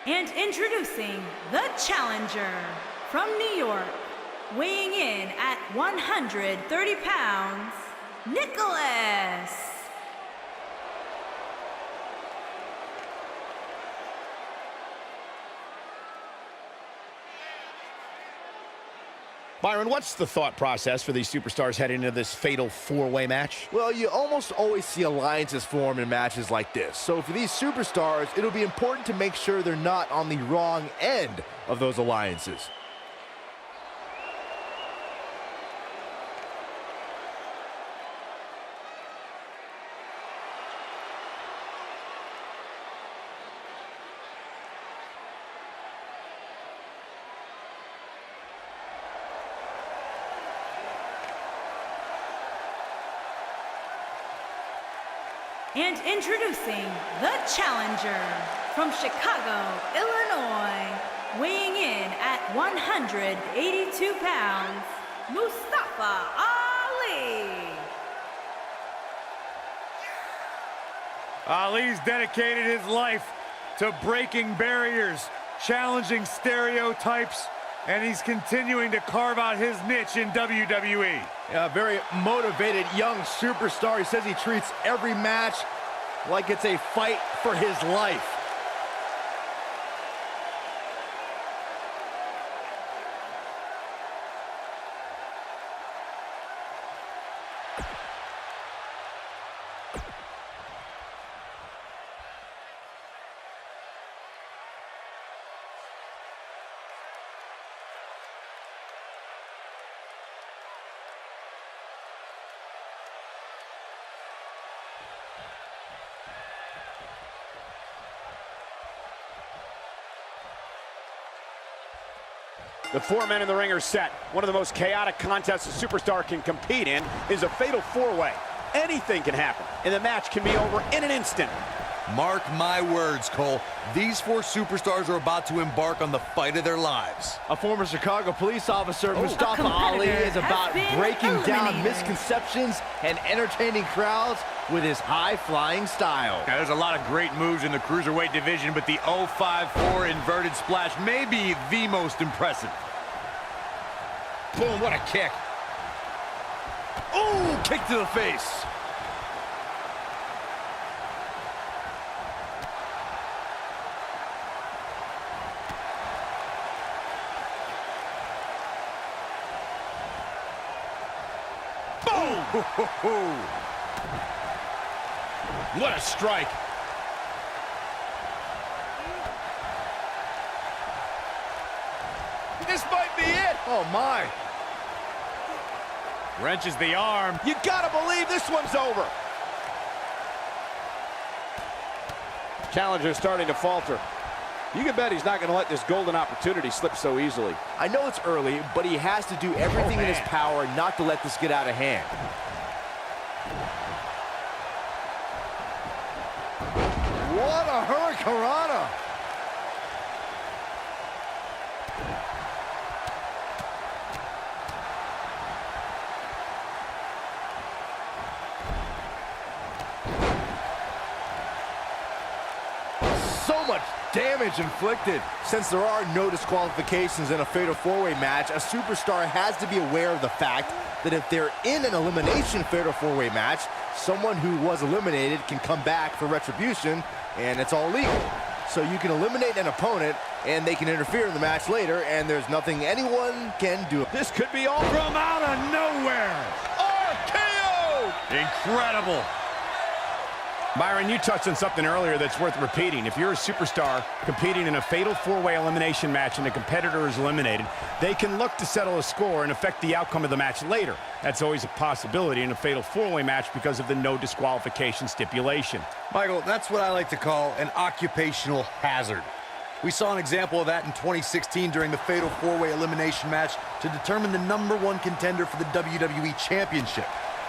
And introducing the challenger from New York, weighing in at 130 pounds, Nicholas. Byron, what's the thought process for these superstars heading into this fatal four-way match? Well, you almost always see alliances form in matches like this. So for these superstars, it'll be important to make sure they're not on the wrong end of those alliances. And introducing the challenger from Chicago, Illinois, weighing in at 182 pounds, Mustafa Ali. Ali's dedicated his life to breaking barriers, challenging stereotypes, and he's continuing to carve out his niche in WWE. A very motivated young superstar. He says he treats every match like it's a fight for his life. The four men in the ring are set. One of the most chaotic contests a superstar can compete in is a fatal four-way. Anything can happen, and the match can be over in an instant. Mark my words, Cole. These four superstars are about to embark on the fight of their lives. A former Chicago police officer, Mustafa Ali, is about breaking down misconceptions and entertaining crowds with his high-flying style. Now, there's a lot of great moves in the cruiserweight division, but the 054 inverted splash may be the most impressive. Boom, what a kick. Oh, kick to the face. Boom! What a strike. This might be it. Oh, my. Wrenches the arm. You gotta believe this one's over. Challenger's starting to falter. You can bet he's not going to let this golden opportunity slip so easily. I know it's early, but he has to do everything in his power not to let this get out of hand. What a hurricanrana! So much damage inflicted. Since there are no disqualifications in a fatal four-way match, a superstar has to be aware of the fact that if they're in an elimination fatal four-way match, someone who was eliminated can come back for retribution, and it's all legal. So you can eliminate an opponent, and they can interfere in the match later, and there's nothing anyone can do. This could be all from out of nowhere. RKO! Incredible. Byron, you touched on something earlier that's worth repeating. If you're a superstar competing in a fatal four-way elimination match and the competitor is eliminated, they can look to settle a score and affect the outcome of the match later. That's always a possibility in a fatal four-way match because of the no disqualification stipulation. Michael, that's what I like to call an occupational hazard. We saw an example of that in 2016 during the fatal four-way elimination match to determine the #1 contender for the WWE Championship.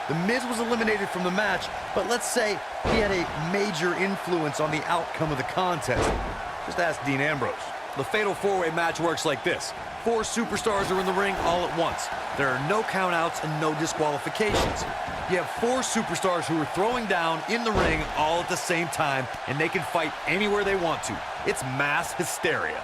The Miz was eliminated from the match, but let's say he had a major influence on the outcome of the contest. Just ask Dean Ambrose. The fatal four-way match works like this. Four superstars are in the ring all at once. There are no countouts and no disqualifications. You have four superstars who are throwing down in the ring all at the same time, and they can fight anywhere they want to. It's mass hysteria.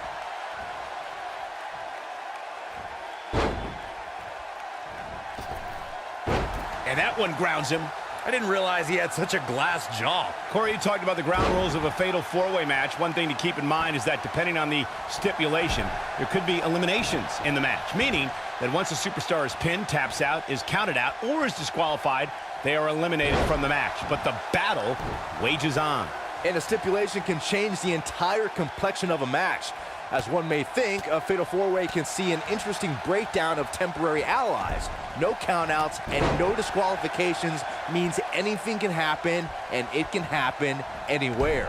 And that one grounds him. I didn't realize he had such a glass jaw. Corey, you talked about the ground rules of a fatal four-way match. One thing to keep in mind is that depending on the stipulation, there could be eliminations in the match, meaning that once a superstar is pinned, taps out, is counted out, or is disqualified, they are eliminated from the match. But the battle wages on. And a stipulation can change the entire complexion of a match. As one may think, a fatal four-way can see an interesting breakdown of temporary allies. No countouts and no disqualifications means anything can happen, and it can happen anywhere.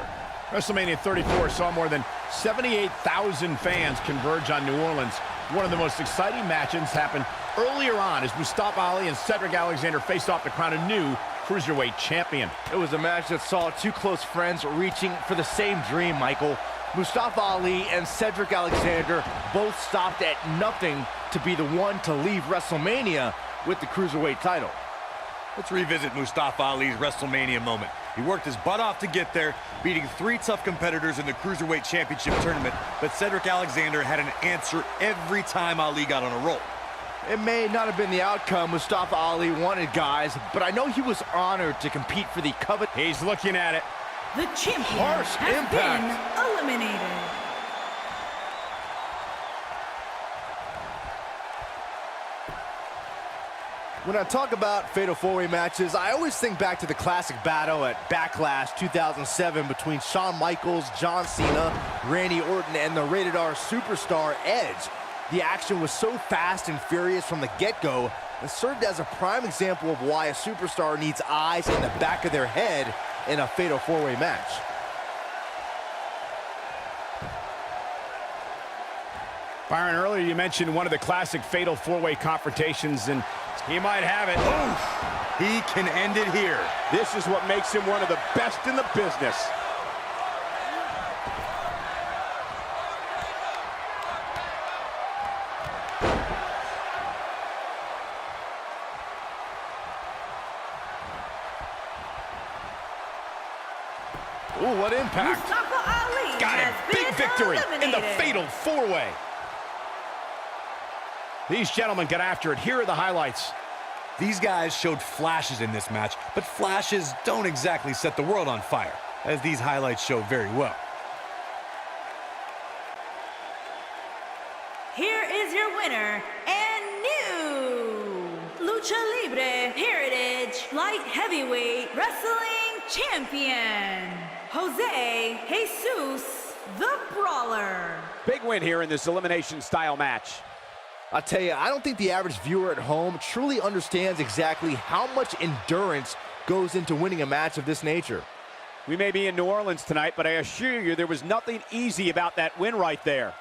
WrestleMania 34 saw more than 78,000 fans converge on New Orleans. One of the most exciting matches happened earlier on as Mustafa Ali and Cedric Alexander faced off to crown a new Cruiserweight champion. It was a match that saw two close friends reaching for the same dream, Michael. Mustafa Ali and Cedric Alexander both stopped at nothing to be the one to leave WrestleMania with the Cruiserweight title. Let's revisit Mustafa Ali's WrestleMania moment. He worked his butt off to get there, beating 3 tough competitors in the Cruiserweight Championship tournament, but Cedric Alexander had an answer every time Ali got on a roll. It may not have been the outcome Mustafa Ali wanted, guys, but I know he was honored to compete for the coveted. He's looking at it. The champion Harsh has impact. been eliminated. When I talk about fatal four-way matches, I always think back to the classic battle at Backlash 2007 between Shawn Michaels, John Cena, Randy Orton, and the Rated R superstar Edge. The action was so fast and furious from the get-go and served as a prime example of why a superstar needs eyes in the back of their head in a fatal four-way match. Byron, earlier you mentioned one of the classic fatal four-way confrontations, and he might have it. Oof. He can end it here. This is what makes him one of the best in the business. Ooh, what impact. Mustafa Ali Got it. has Big been victory in the eliminated. fatal four-way. These gentlemen got after it. Here are the highlights. These guys showed flashes in this match, but flashes don't exactly set the world on fire, as these highlights show very well. Here is your winner and new Lucha Libre Heritage Light Heavyweight Wrestling Champion, Jose Jesus the Brawler. Big win here in this elimination style match. I'll tell you, I don't think the average viewer at home truly understands exactly how much endurance goes into winning a match of this nature. We may be in New Orleans tonight, but I assure you there was nothing easy about that win right there.